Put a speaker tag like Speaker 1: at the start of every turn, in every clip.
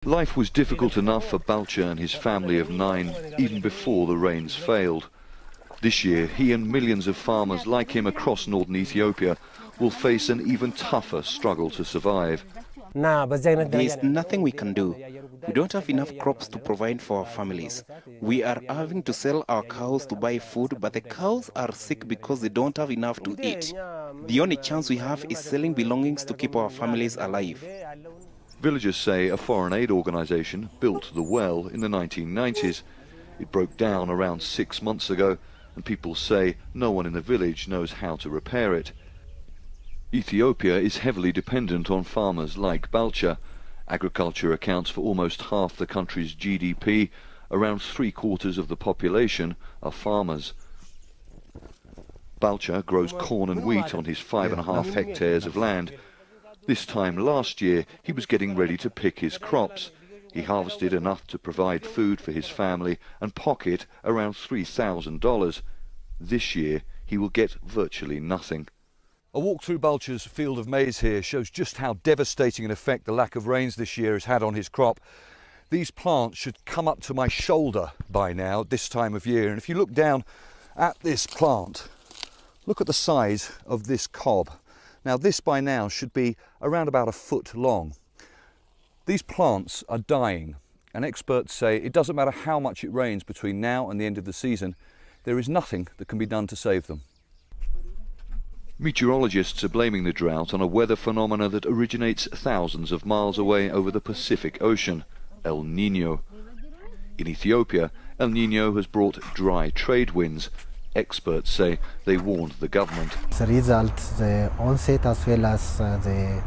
Speaker 1: Life was difficult enough for Balcha and his family of 9 even before the rains failed. This year, he and millions of farmers like him across northern Ethiopia will face an even tougher struggle to survive.
Speaker 2: There is nothing we can do. We don't have enough crops to provide for our families. We are having to sell our cows to buy food, but the cows are sick because they don't have enough to eat. The only chance we have is selling belongings to keep our families alive.
Speaker 1: Villagers say a foreign aid organisation built the well in the 1990s. It broke down around 6 months ago, and people say no one in the village knows how to repair it. Ethiopia is heavily dependent on farmers like Balcha. Agriculture accounts for almost half the country's GDP. Around 3/4 of the population are farmers. Balcha grows corn and wheat on his 5.5 hectares of land. This time last year, he was getting ready to pick his crops. He harvested enough to provide food for his family and pocket around $3,000. This year, he will get virtually nothing. A walk through Balcha's field of maize here shows just how devastating an effect the lack of rains this year has had on his crop. These plants should come up to my shoulder by now, this time of year. And if you look down at this plant, look at the size of this cob. Now this by now should be around about 1 foot long. These plants are dying, and experts say it doesn't matter how much it rains between now and the end of the season, there is nothing that can be done to save them. Meteorologists are blaming the drought on a weather phenomena that originates thousands of miles away over the Pacific Ocean, El Niño. In Ethiopia, El Niño has brought dry trade winds. Experts say they warned the government.
Speaker 3: The result, the onset as well as the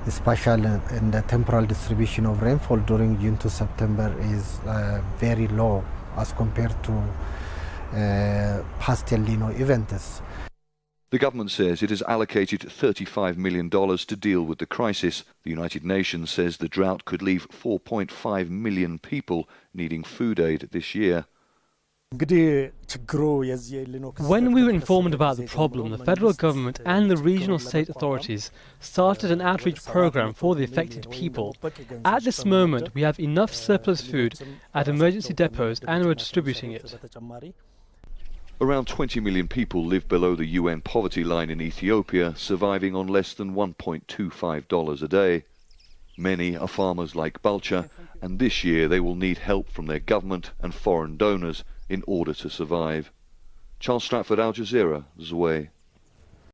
Speaker 3: spatial and the temporal distribution of rainfall during June to September is very low as compared to past El Niño events.
Speaker 1: The government says it has allocated $35 million to deal with the crisis. The United Nations says the drought could leave 4.5 million people needing food aid this year.
Speaker 4: When we were informed about the problem, the federal government and the regional state authorities started an outreach program for the affected people. At this moment, we have enough surplus food at emergency depots and we're distributing it.
Speaker 1: Around 20 million people live below the UN poverty line in Ethiopia, surviving on less than $1.25 a day. Many are farmers like Balcha, and this year they will need help from their government and foreign donors in order to survive. Charles Stratford, Al Jazeera, Zway.